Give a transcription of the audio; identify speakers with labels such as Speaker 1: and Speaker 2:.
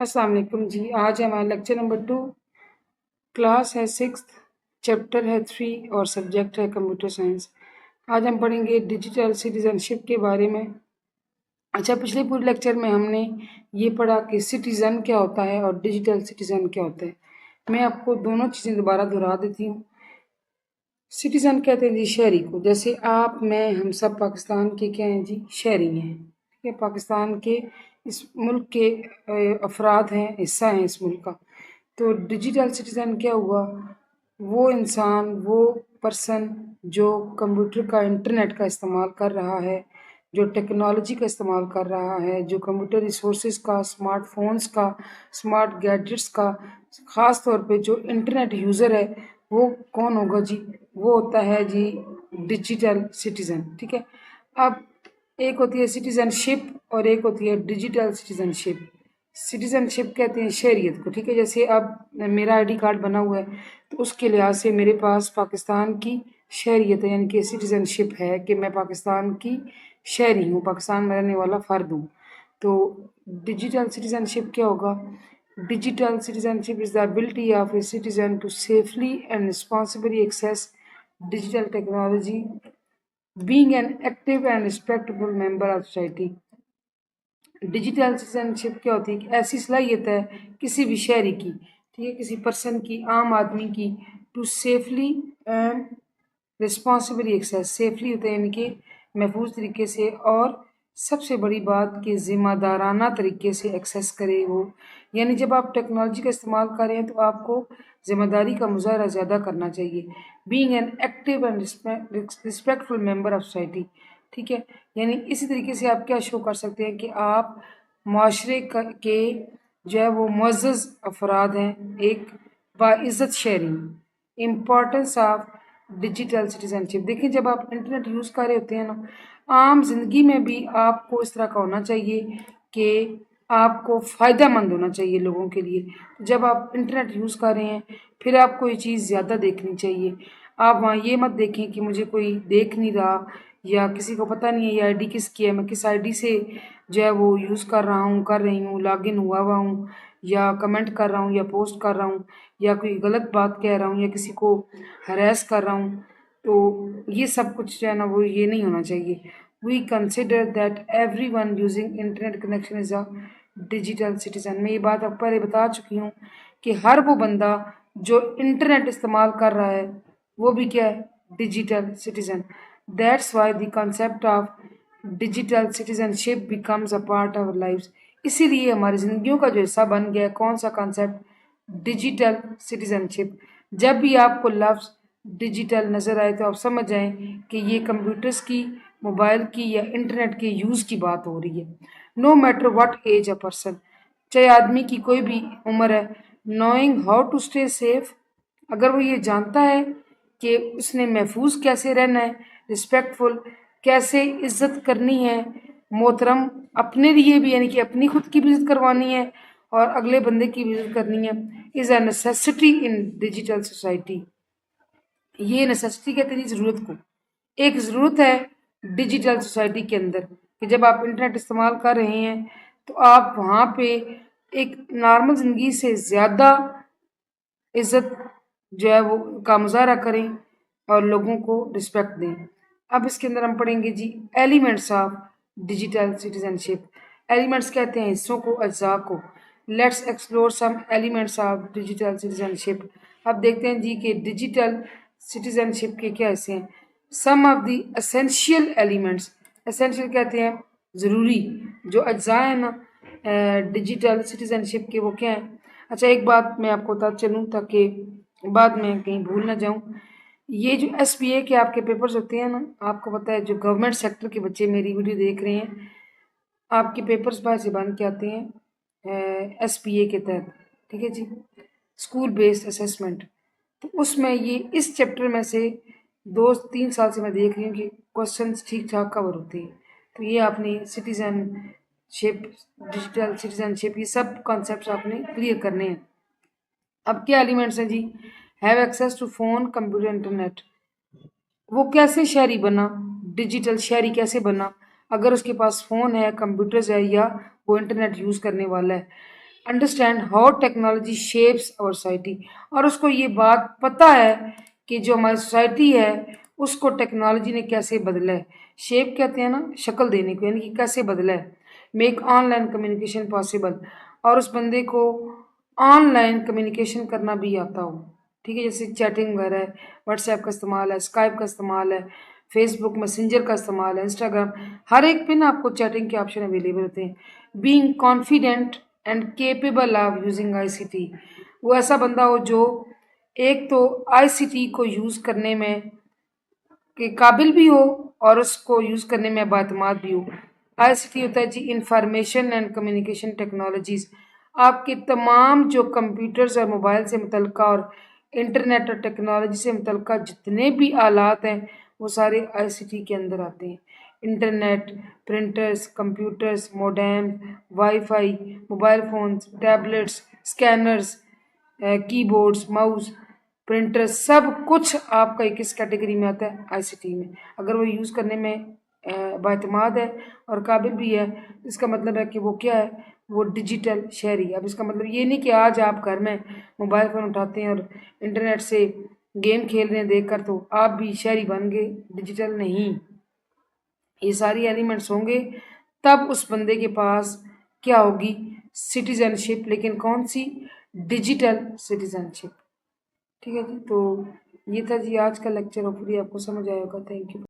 Speaker 1: अस्सलाम वालेकुम जी। आज हमारा लेक्चर नंबर 2, क्लास है 6th, चैप्टर है 3 और सब्जेक्ट है कंप्यूटर साइंस। आज हम पढ़ेंगे डिजिटल सिटीजनशिप के बारे में। अच्छा, पिछले पूरे लेक्चर में हमने ये पढ़ा कि सिटीज़न क्या होता है और डिजिटल सिटीज़न क्या होता है। मैं आपको दोनों चीज़ें दोबारा दोहरा देती हूँ। सिटीज़न कहते हैं जी शहरी को, जैसे आप, मैं, हम सब पाकिस्तान के क्या हैं जी, शहरी हैं। ठीक है, पाकिस्तान के इस मुल्क के अफराद हैं, हिस्सा हैं इस मुल्क का। तो डिजिटल सिटीज़न क्या हुआ? वो इंसान, वो पर्सन जो कंप्यूटर का, इंटरनेट का इस्तेमाल कर रहा है, जो टेक्नोलॉजी का इस्तेमाल कर रहा है, जो कंप्यूटर रिसोर्सेज का, स्मार्टफोन्स का, स्मार्ट गैजेट्स का, ख़ास तौर पे जो इंटरनेट यूज़र है, वो कौन होगा जी? वो होता है जी डिजिटल सिटीज़न। ठीक है, अब एक होती है सिटीज़नशिप और एक होती है डिजिटल सिटीज़नशिप। सिटीज़नशिप कहते हैं शहरियत को। ठीक है, जैसे अब मेरा आईडी कार्ड बना हुआ है तो उसके लिहाज से मेरे पास पाकिस्तान की शहरियत है, यानी कि सिटीज़नशिप है कि मैं पाकिस्तान की शहरी हूँ, पाकिस्तान में रहने वाला फ़र्द हूँ। तो डिजिटल सिटीज़नशिप क्या होगा? Digital citizenship is the ability of a citizen to safely and responsibly access digital technology, being an active and respectable member of society. Digital citizenship क्या होती है कि ऐसी सलाहियत है किसी भी शहरी की, ठीक है, किसी पर्सन की, आम आदमी की, to safely and responsibly access. Safely होता है यानी कि महफूज तरीके से, और सबसे बड़ी बात कि ज़िम्मेदाराना तरीके से एक्सेस करे वो। यानी जब आप टेक्नोलॉजी का इस्तेमाल कर रहे हैं तो आपको ज़िम्मेदारी का मुजाहरा ज़्यादा करना चाहिए। Being an active and respectful member of society. ठीक है, यानी इसी तरीके से आप क्या शो कर सकते हैं कि आप माशरे के जो है वो मुअज़्ज़ज़ अफराद हैं, एक बाइज़्ज़त शहरी हैं। Importance of digital citizenship. देखिए, जब आप इंटरनेट यूज़ कर रहे होते हैं ना, आम जिंदगी में भी आपको इस तरह का होना चाहिए कि आपको फ़ायदा मंद होना चाहिए लोगों के लिए। जब आप इंटरनेट यूज़ कर रहे हैं फिर आपको ये चीज़ ज़्यादा देखनी चाहिए। आप वहाँ ये मत देखें कि मुझे कोई देख नहीं रहा या किसी को पता नहीं है ये आईडी किसकी है, मैं किस आईडी से जो है वो यूज़ कर रहा हूँ, कर रही हूँ, लॉगिन हुआ हूँ, या कमेंट कर रहा हूँ, या पोस्ट कर रहा हूँ, या कोई गलत बात कह रहा हूँ, या किसी को हरेस कर रहा हूँ। तो ये सब कुछ जो है ना वो ये नहीं होना चाहिए। We consider that everyone using internet connection is a digital citizen. मैं ये बात आप पहले बता चुकी हूँ कि हर वो बंदा जो इंटरनेट इस्तेमाल कर रहा है वो भी क्या है? Digital citizen. That's why the concept of digital citizenship becomes a part of life. इसीलिए हमारी ज़िंदगियों का जो हिस्सा बन गया है कौन सा कॉन्सेप्ट? Digital citizenship. जब भी आपको लफ्ज़ डिजिटल नज़र आए तो आप समझ जाएं कि ये कंप्यूटर्स की, मोबाइल की या इंटरनेट के यूज़ की बात हो रही है। No matter what age a person, चाहे आदमी की कोई भी उम्र है, knowing how to stay safe, अगर वो ये जानता है कि उसने महफूज कैसे रहना है, रिस्पेक्टफुल कैसे इज्जत करनी है, मोहतरम अपने लिए भी यानी कि अपनी खुद की भी इज्जत करवानी है और अगले बंदे की भी इज्जत करनी है, is a necessity in digital society. ये नेसेसिटी कहते हैं ज़रूरत को, एक ज़रूरत है डिजिटल सोसाइटी के अंदर कि जब आप इंटरनेट इस्तेमाल कर रहे हैं तो आप वहाँ पे एक नॉर्मल ज़िंदगी से ज़्यादा इज़्ज़त जो है वो का मुज़ाहरा करें और लोगों को रिस्पेक्ट दें। अब इसके अंदर हम पढ़ेंगे जी elements of digital citizenship. Elements कहते हैं हिस्सों को, अज्जा को। Let's explore some elements of digital citizenship. अब देखते हैं जी कि डिजिटल सिटीजनशिप के क्या हिस्से हैं। Some of the essential elements, essential कहते हैं ज़रूरी, जो अज्जा हैं ना डिजिटल सिटीजनशिप के, वो क्या हैं? अच्छा, एक बात मैं आपको बता चलूँ ताकि बाद में कहीं भूल ना जाऊँ। ये जो SPA के आपके पेपर्स होते हैं ना, आपको पता है जो गवर्नमेंट सेक्टर के बच्चे मेरी वीडियो देख रहे हैं, आपके पेपर्स बाहर से बन के आते हैं SPA के तहत। ठीक है जी, स्कूल बेस्ड असेसमेंट। तो उसमें ये इस चैप्टर में से 2-3 साल से मैं देख रही हूँ कि क्वेश्चंस ठीक ठाक कवर होते हैं। तो ये आपने सिटीजनशिप, डिजिटल सिटीजनशिप, ये सब कॉन्सेप्ट्स आपने क्लियर करने हैं। अब क्या एलिमेंट्स हैं जी? Have access to phone, computer, internet. वो कैसे शहरी बना? डिजिटल शहरी कैसे बना? अगर उसके पास फ़ोन है, कंप्यूटर्स है, या वो इंटरनेट यूज़ करने वाला है। Understand how technology shapes our society, और उसको ये बात पता है कि जो हमारी सोसाइटी है उसको टेक्नोलॉजी ने कैसे बदला है। शेप कहते हैं ना शक्ल देने को, यानी कि कैसे बदला है। मेक ऑनलाइन कम्युनिकेशन पॉसिबल, और उस बंदे को ऑनलाइन कम्युनिकेशन करना भी आता हो, ठीक है, जैसे चैटिंग वगैरह है, व्हाट्सएप का इस्तेमाल है, स्काइप का इस्तेमाल है, फेसबुक मैसेंजर का इस्तेमाल है, इंस्टाग्राम, हर एक पे ना आपको चैटिंग के ऑप्शन अवेलेबल होते हैं। Being confident and capable of using ICT, वो ऐसा बंदा हो जो एक तो आईसीटी को यूज़ करने में के काबिल भी हो और उसको यूज़ करने में बातमाद भी हो। आईसीटी होता है जी इंफॉर्मेशन एंड कम्युनिकेशन टेक्नोलॉजीज़। आपके तमाम जो कंप्यूटर्स और मोबाइल से मुतल्लिक़ और इंटरनेट और टेक्नोलॉजी से मुतल्लिक़ जितने भी आलात हैं वो सारे आईसीटी के अंदर आते हैं। Internet, printers, computers, modem, wifi, mobile phones, tablets, scanners, keyboards, mouse, printer, सब कुछ आपका किस कैटेगरी में आता है, आईसीटी में। अगर वो यूज़ करने में बाएतमाद है और काबिल भी है, इसका मतलब है कि वो क्या है, वो डिजिटल शहरी। अब इसका मतलब ये नहीं कि आज आप घर में मोबाइल फ़ोन उठाते हैं और इंटरनेट से गेम खेल रहे हैं देख कर तो आप भी शहरी बन गए, डिजिटल नहीं। ये सारी एलिमेंट्स होंगे तब उस बंदे के पास क्या होगी, सिटीजनशिप, लेकिन कौन सी, डिजिटल सिटीजनशिप। ठीक है जी, तो ये था जी आज का लेक्चर, होपफुली आपको समझ आया होगा। Thank you.